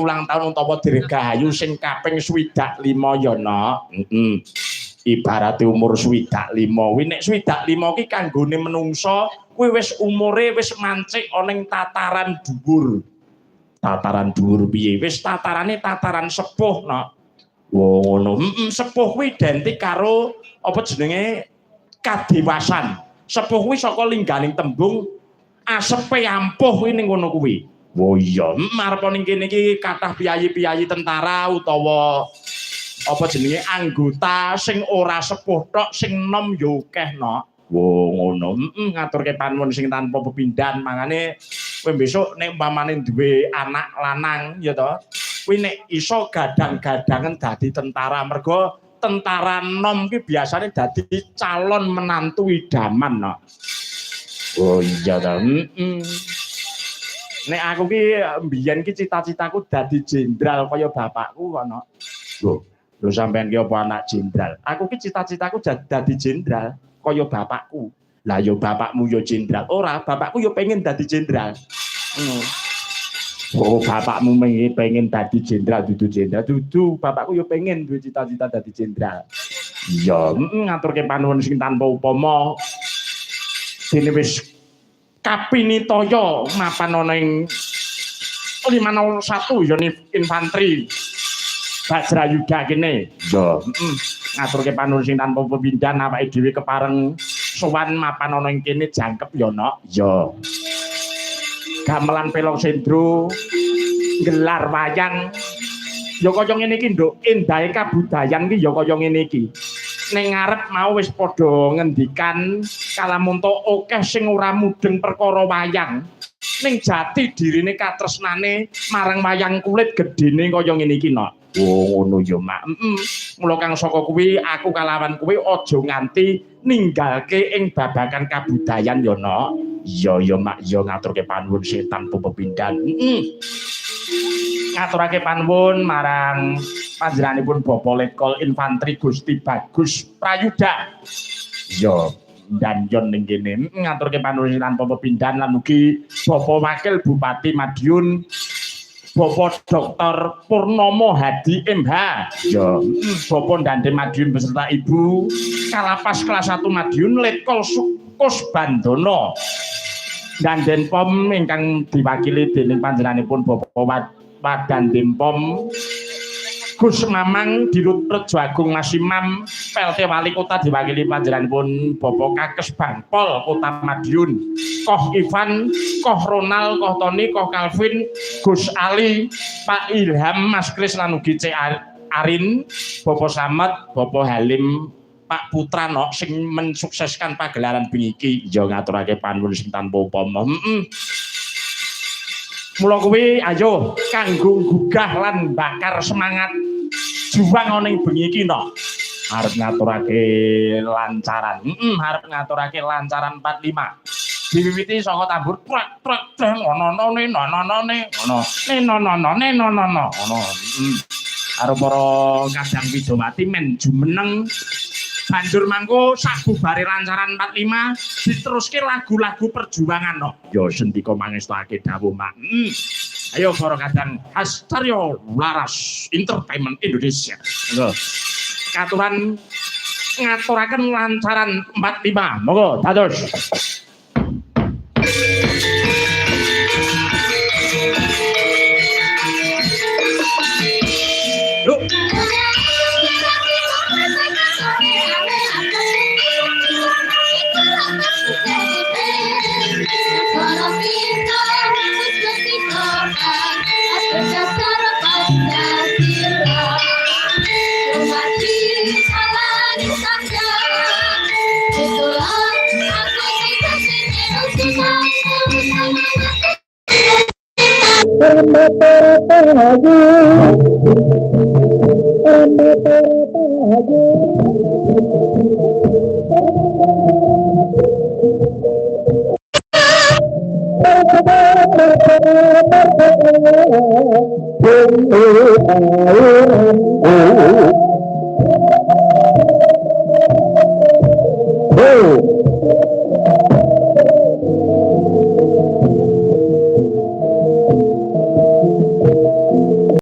ulang tahun utawa dirgahayu sing kaping 25 ya nok. Ibarat umur 25 kuwi nek 25 ki kanggone menungsa kuwi wis umure wis mancik ana ing tataran dhuwur. Tataran dhuwur piye? Wis tatarane tataran sepuh nok. Wo ngono. Sepuh kuwi identik karo apa jenenge kadewasan. Sepuh kuwi saka lingganing tembung asepe ampuh kuwi ning ngono kuwi. Oh iya, marep ning kene iki kathah piyayi-piyayi tentara utawa apa jenenge anggota sing ora sepuh tok sing nom yo akeh no. Wo ngono. Ngaturke panuwun sing tanpa pepindhan, mangane kowe besok nek umpamane duwe anak lanang ya to, kuwi nek iso gadang-gadangen dadi tentara mergo tentara nom ki biasane dadi calon menantu idaman no. Oh iya ta. Nek aku ki mbiyen ki cita-citaku dadi jenderal kaya bapakku kono. Lho sampean ki apa anak jenderal? Aku ki cita-citaku dadi jenderal kaya bapakku. Lah yo bapakmu yo jenderal. Ora, bapakku yo pengen dadi jenderal. Oh, bapakmu pengen dadi jenderal dudu jenderal. Dudu, bapakku yo pengen duwe cita-cita dadi jenderal. Iya, ngaturke panuwun sing tanpa upama. Dene wis kapinitaya mapan ana ing 501 ya infanteri Bajrayuda kene. Yo, ngaturke panuwun sing tanpa pepindhan awake dhewe kepareng sowan mapan ana ing kene jangkep ya nok. Yo. Gamelan Pelong Sendro gelar wayang ya kaya ngene iki nduk, endahe kabudayan ki ya kaya ngene iki. Ning ngarep mau wis padha ngendikan kalamunta akeh sing ora mudeng perkara wayang. Ning jati dirine katresnane marang wayang kulit gedene kaya ngene iki nok. Oh ngono ya mak. Mula kang saka kuwi aku kalawan kuwi aja nganti ninggalke ing babagan kabudayan ya nok. Iya ya mak, ya ngaturke panuwun sing tanpa pepindhan. Ngaturake panuwun marang panjenenganipun Bapak Letkol Infanteri Gusti Bagus Prayuda. Yo dan yon ning kene ngaturke panuwun tanpa pepindhan lan mugi Bapak Wakil Bupati Madiun Bapak Dr. Purnomo Hadi MH. Yo Bapak Dante Madiun beserta Ibu Kalapas kelas 1 Madiun Letkol Sukus Bandono. Dan Denpom ingkang diwakili dening panjenenganipun Bapak Wadan Pom Gus Mamang Dirut Rejo Agung Mas Imam PLT Wali Kota diwakili panjenenganipun Bapak Kakes Bangpol Kota Madiun Koh Ivan, Koh Ronald, Koh Tony, Koh Calvin, Gus Ali, Pak Ilham, Mas Kris lan ugi C Arin, Bapak Samad, Bapak Halim, Pak Putrano sing mensukseskan pagelaran bengi iki. Ya ngaturake panuwun sing tanpa upama. Mula kuwi ayo kanggo gugah lan bakar semangat juang ana ing bengi iki no. Arep ngaturake lancaran. Arep ngaturake lancaran 45. Diwiwiti saka tambur trak trak teng ono ne ngono. Karo para kadang Widowati men jumeneng. Banjur mangko sabubare lancaran 45 diteruske lagu-lagu perjuangan no. Ya sendika mangestake dawuh mak. Ayo para kadang Hastaryo Laras Entertainment Indonesia. Katuran ngaturaken lancaran 45. Monggo dados. Yuk.